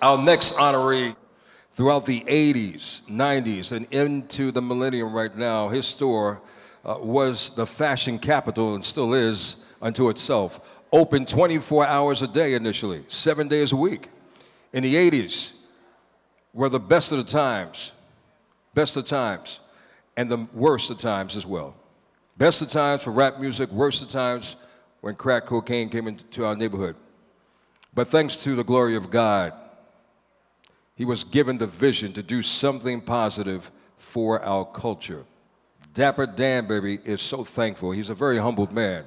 Our next honoree, throughout the 80s, 90s, and into the millennium right now, his store was the fashion capital and still is unto itself. Open 24 hours a day initially, 7 days a week. In the 80s were the best of the times, and the worst of times as well. Best of times for rap music, worst of times when crack cocaine came into our neighborhood. But thanks to the glory of God, he was given the vision to do something positive for our culture. Dapper Dan, baby, is so thankful. He's a very humbled man.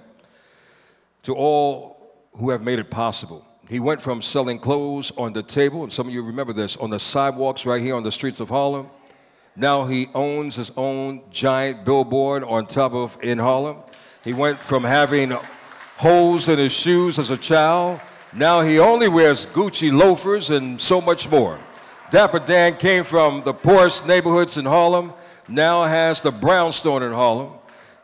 To all who have made it possible. He went from selling clothes on the table, and some of you remember this, on the sidewalks right here on the streets of Harlem. Now he owns his own giant billboard on top of in Harlem. He went from having holes in his shoes as a child. Now he only wears Gucci loafers and so much more. Dapper Dan came from the poorest neighborhoods in Harlem, now has the brownstone in Harlem.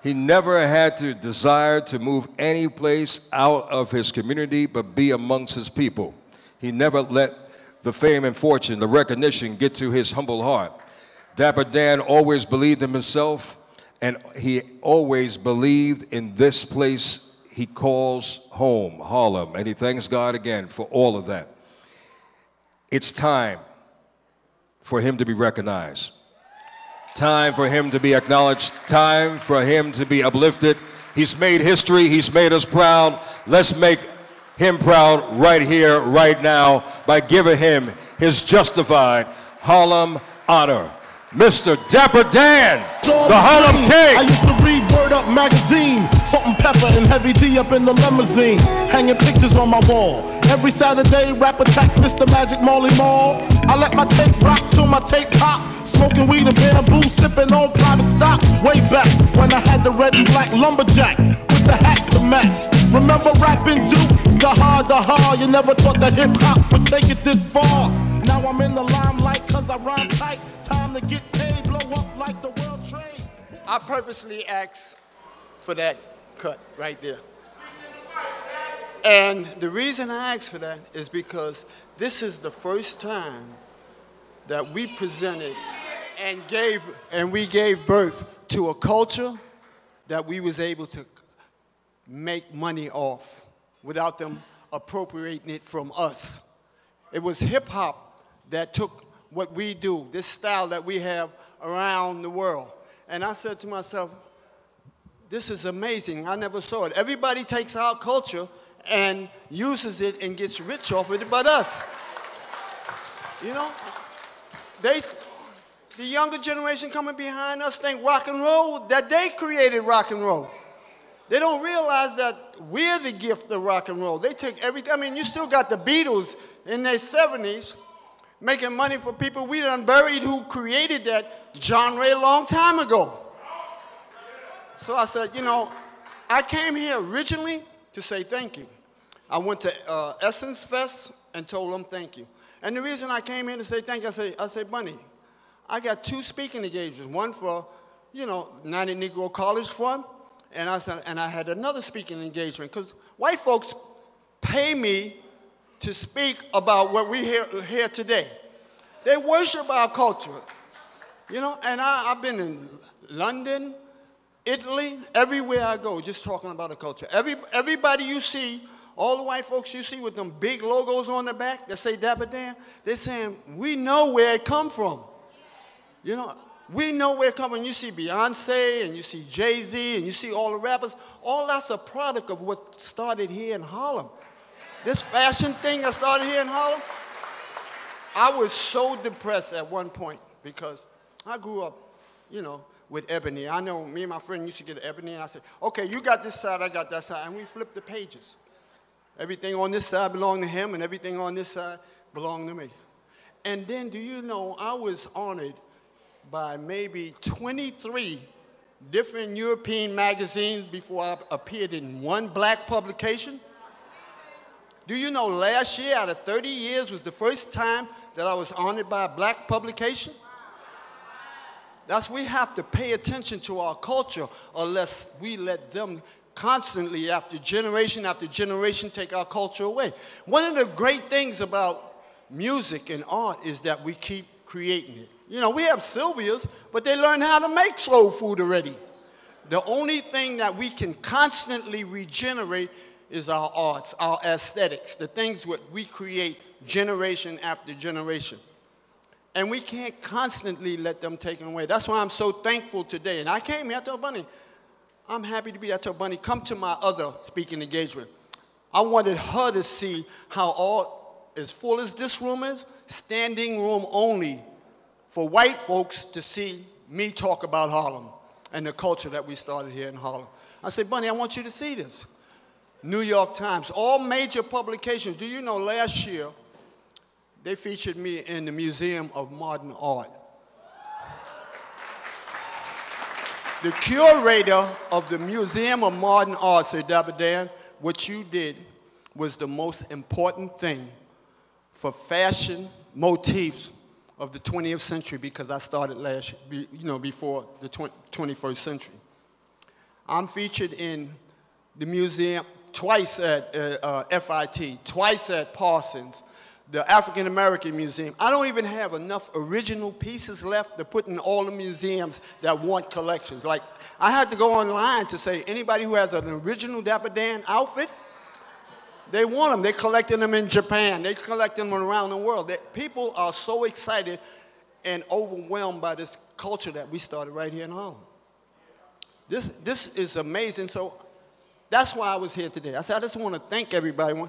He never had to desire to move any place out of his community but be amongst his people. He never let the fame and fortune, the recognition get to his humble heart. Dapper Dan always believed in himself, and he always believed in this place he calls home, Harlem, and he thanks God again for all of that. It's time for him to be recognized. Time for him to be acknowledged. Time for him to be uplifted. He's made history. He's made us proud. Let's make him proud right here, right now, by giving him his justified Harlem honor. Mr. Dapper Dan, the Harlem King. I used to read Word Up magazine, Salt and Pepper and Heavy D up in the limousine, hanging pictures on my wall. Every Saturday, rap attack Mr. Magic Marley Marl. I let my tape rock till my tape pop, smoking weed and bamboo, sipping on private stock. Way back when I had the red and black lumberjack with the hat to match. Remember rapping Duke? The hard, you never thought that hip hop would take it this far. Now I'm in the limelight cause I rhyme tight. Time to get paid, blow up like the world trade. I purposely asked for that cut right there. And the reason I asked for that is because this is the first time that we presented and we gave birth to a culture that we was able to make money off without them appropriating it from us. It was hip hop that took what we do, this style that we have around the world. And I said to myself, this is amazing. I never saw it. Everybody takes our culture and uses it and gets rich off of it but us. You know, the younger generation coming behind us think rock and roll, that they created rock and roll. They don't realize that we're the gift of rock and roll. They take everything. I mean, you still got the Beatles in their 70s making money for people we done buried who created that genre a long time ago. So I said, you know, I came here originally to say thank you. I went to Essence Fest and told them thank you. And the reason I came here to say thank you, I say, Bunny, I got 2 speaking engagements, one for, you know, 90 Negro College Fund, and I said, and I had another speaking engagement, because white folks pay me to speak about what we hear today. They worship our culture, you know, and I've been in London, Italy, everywhere I go, just talking about the culture. Everybody you see, all the white folks you see with them big logos on the back that say Dapper Dan, they're saying, we know where it come from. You know, we know where it come from. You see Beyonce, and you see Jay-Z, and you see all the rappers. All that's a product of what started here in Harlem. This fashion thing that started here in Harlem, I was so depressed at one point because I grew up, you know, with ebony. I know me and my friend used to get ebony, and I said, okay, you got this side, I got that side, and we flipped the pages. Everything on this side belonged to him, and everything on this side belonged to me. And then, do you know, I was honored by maybe 23 different European magazines before I appeared in one black publication. Do you know last year, out of 30 years, was the first time that I was honored by a black publication? We have to pay attention to our culture unless we let them constantly, after generation, take our culture away. One of the great things about music and art is that we keep creating it. You know, we have Sylvia's, but they learned how to make soul food already. The only thing that we can constantly regenerate is our arts, our aesthetics, the things that we create generation after generation. And we can't constantly let them take it away. That's why I'm so thankful today. And I came here, I told Bunny, I'm happy to be there. I told Bunny, come to my other speaking engagement. I wanted her to see how all, as full as this room is, standing room only for white folks to see me talk about Harlem and the culture that we started here in Harlem. I said, Bunny, I want you to see this. New York Times, all major publications. Do you know last year, they featured me in the Museum of Modern Art. The curator of the Museum of Modern Art said, Dapper Dan, what you did was the most important thing for fashion motifs of the 20th century, because I started last, before the 21st century. I'm featured in the museum twice at FIT, twice at Parsons, the African American Museum. I don't even have enough original pieces left to put in all the museums that want collections. Like, I had to go online to say, anybody who has an original Dapper Dan outfit, they want them. They're collecting them in Japan. They're collecting them around the world. People are so excited and overwhelmed by this culture that we started right here in Harlem. This is amazing. So that's why I was here today. I said, I just want to thank everybody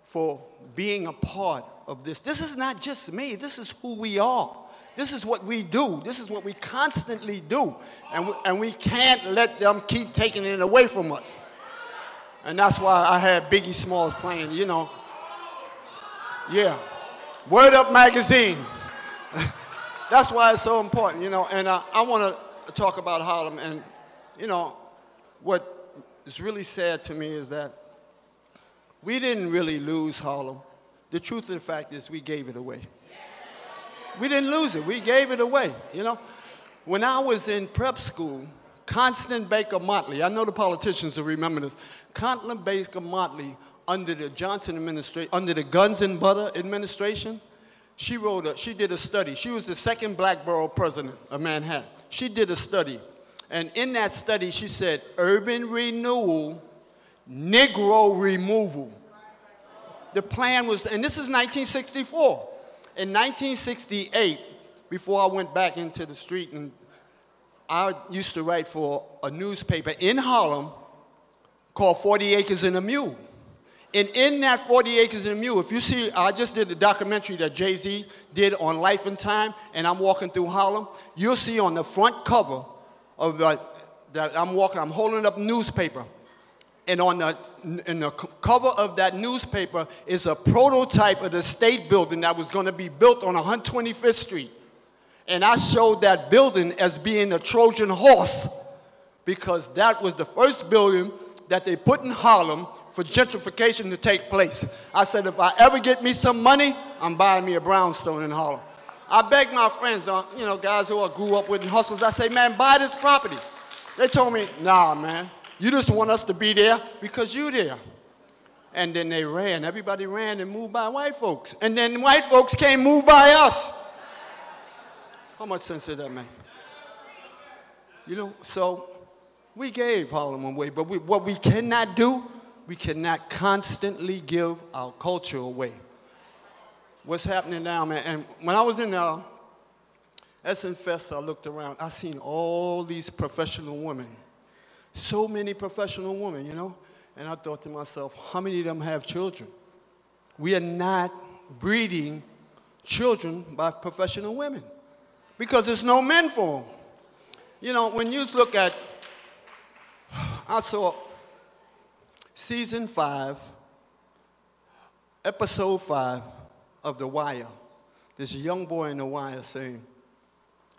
for being a part of this. This is not just me. This is who we are. This is what we do. This is what we constantly do. And we can't let them keep taking it away from us. And that's why I had Biggie Smalls playing, you know. Yeah. Word Up Magazine. That's why it's so important, you know. And I want to talk about Harlem. And, you know, what is really sad to me is that we didn't really lose Harlem. The truth of the fact is we gave it away. We didn't lose it. We gave it away, you know. When I was in prep school, Constance Baker Motley, I know the politicians will remember this. Constance Baker Motley, under the Johnson administration, under the Guns and Butter administration, she did a study. She was the second black borough president of Manhattan. She did a study. And in that study, she said, urban renewal, Negro removal. The plan was, and this is 1964. In 1968, before I went back into the street, and I used to write for a newspaper in Harlem called 40 Acres and a Mule. And in that 40 Acres and a Mule, if you see, I just did the documentary that Jay-Z did on Life and Time, and I'm walking through Harlem, you'll see on the front cover of that I'm holding up a newspaper. And in the cover of that newspaper is a prototype of the state building that was going to be built on 125th Street. And I showed that building as being a Trojan horse because that was the first building that they put in Harlem for gentrification to take place. I said, if I ever get me some money, I'm buying me a brownstone in Harlem. I begged my friends, you know, guys who I grew up with in hustles, I say, man, buy this property. They told me, nah, man, you just want us to be there because you're there. And then they ran. Everybody ran and moved by white folks. And then white folks came move by us. How much sense did that make? You know, so we gave Harlem away, but what we cannot do, we cannot constantly give our culture away. What's happening now, man? And when I was in Essen Fest, I looked around. I seen all these professional women. So many professional women, you know? And I thought to myself, how many of them have children? We are not breeding children by professional women because there's no men for them. You know, when you look at, I saw season 5, episode 5 of The Wire. There's a young boy in The Wire saying,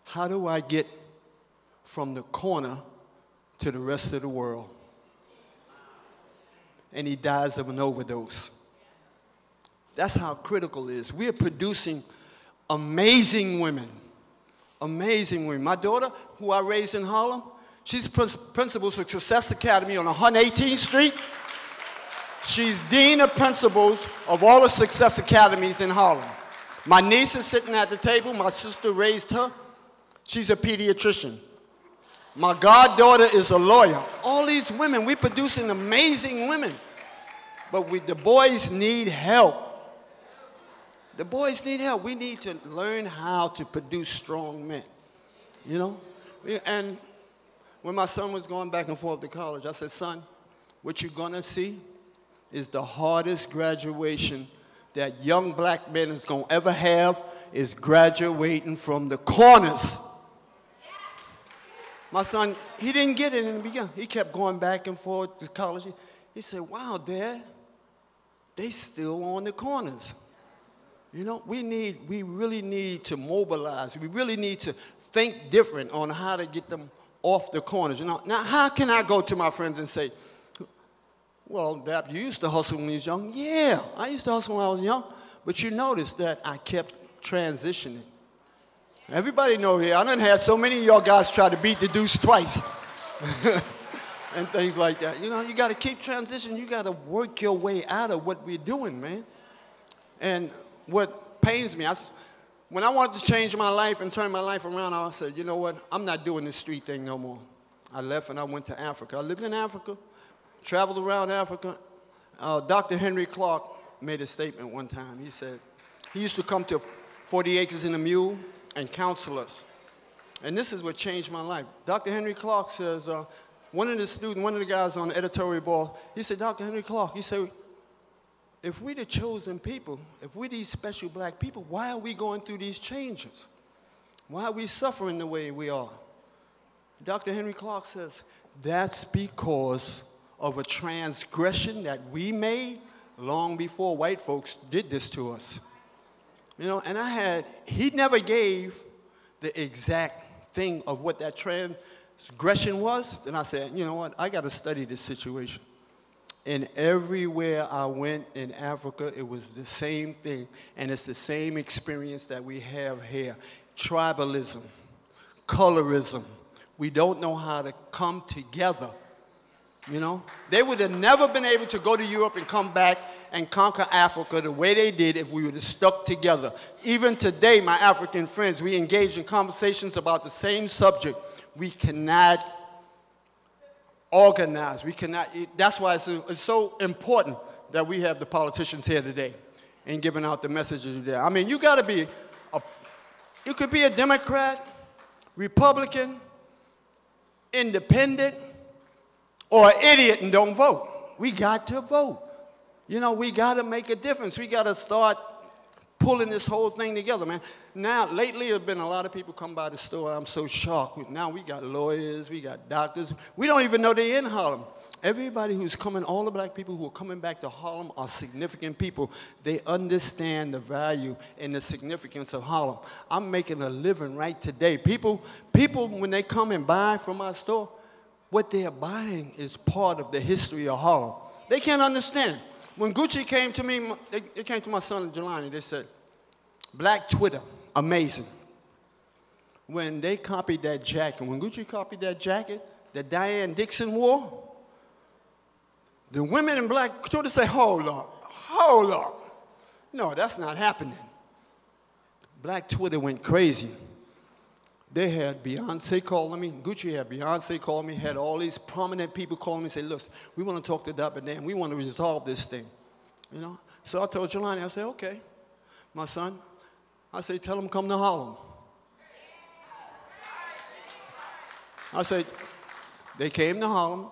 how do I get from the corner to the rest of the world? And he dies of an overdose. That's how critical it is. We are producing amazing women. Amazing women. My daughter, who I raised in Harlem, she's principal of Success Academy on 118th Street. She's dean of principals of all the Success Academies in Harlem. My niece is sitting at the table. My sister raised her. She's a pediatrician. My goddaughter is a lawyer. All these women, we're producing amazing women. But the boys need help. The boys need help. We need to learn how to produce strong men, you know? And when my son was going back and forth to college, I said, son, what you're gonna see is the hardest graduation that young black men is gonna ever have is graduating from the corners. My son, he didn't get it in the beginning. He kept going back and forth to college. He said, wow, Dad, they still on the corners. You know, we really need to mobilize. We really need to think different on how to get them off the corners. You know, now how can I go to my friends and say, well, Dap, you used to hustle when you was young. Yeah, I used to hustle when I was young. But you notice that I kept transitioning. Everybody know here, I done had so many of y'all guys try to beat the deuce twice. And things like that. You know, you got to keep transitioning. You got to work your way out of what we're doing, man. And what pains me, when I wanted to change my life and turn my life around, I said, you know what, I'm not doing this street thing no more. I left and I went to Africa. I lived in Africa, traveled around Africa. Dr. Henry Clark made a statement one time. He said, he used to come to 40 Acres and a Mule and counsel us. And this is what changed my life. Dr. Henry Clark says, one of the guys on the editorial board, he said, Dr. Henry Clark, he said, if we the chosen people, if we these special black people, why are we going through these changes? Why are we suffering the way we are? Dr. Henry Clark says, that's because of a transgression that we made long before white folks did this to us. You know, and he never gave the exact thing of what that transgression was. Then I said, you know what, I got to study this situation. And everywhere I went in Africa, it was the same thing. And it's the same experience that we have here. Tribalism, colorism. We don't know how to come together. You know? They would have never been able to go to Europe and come back and conquer Africa the way they did if we would have stuck together. Even today, my African friends, we engage in conversations about the same subject. We cannot organize. We cannot. That's why it's so important that we have the politicians here today and giving out the messages today. I mean, you got to be you could be a Democrat, Republican, independent, or an idiot and don't vote. We got to vote. You know, we got to make a difference. We got to start pulling this whole thing together, man. Now, lately, there have been a lot of people come by the store. I'm so shocked. Now we got lawyers, we got doctors. We don't even know they're in Harlem. Everybody who's coming, all the black people who are coming back to Harlem are significant people. They understand the value and the significance of Harlem. I'm making a living right today. People, when they come and buy from our store, what they're buying is part of the history of Harlem. They can't understand. When Gucci came to me, they came to my son Jelani, they said, Black Twitter, amazing. When they copied that jacket, when Gucci copied that jacket that Diane Dixon wore, the women in Black Twitter say, hold up. No, that's not happening. Black Twitter went crazy. They had Beyonce calling me. Gucci had Beyonce calling me, had all these prominent people calling me and say, look, we want to talk to Dapper Dan. We want to resolve this thing. You know? So I told Jelani, I said, okay, my son. I said, tell him come to Harlem. I said, they came to Harlem,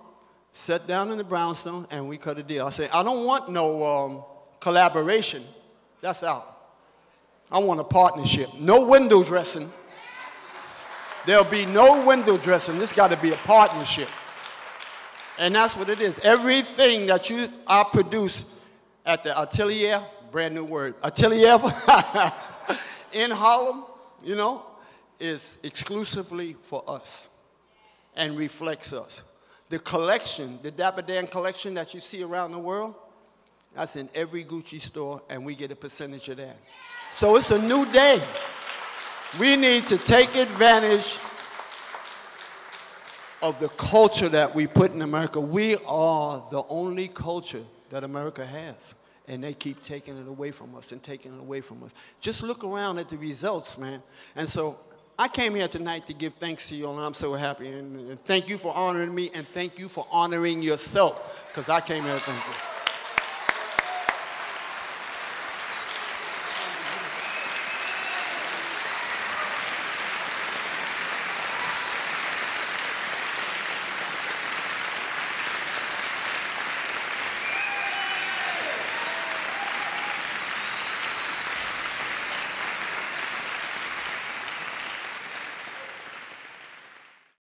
sat down in the brownstone, and we cut a deal. I said, I don't want no collaboration. That's out. I want a partnership. No window dressing. There'll be no window dressing. This got to be a partnership. And that's what it is. Everything that I produce at the atelier, brand new word, atelier in Harlem, you know, is exclusively for us and reflects us. The collection, the Dapper Dan collection that you see around the world, that's in every Gucci store, and we get a percentage of that. So it's a new day. We need to take advantage of the culture that we put in America. We are the only culture that America has. And they keep taking it away from us and taking it away from us. Just look around at the results, man. And so I came here tonight to give thanks to you, and I'm so happy. And thank you for honoring me, and thank you for honoring yourself, because I came here to thank you.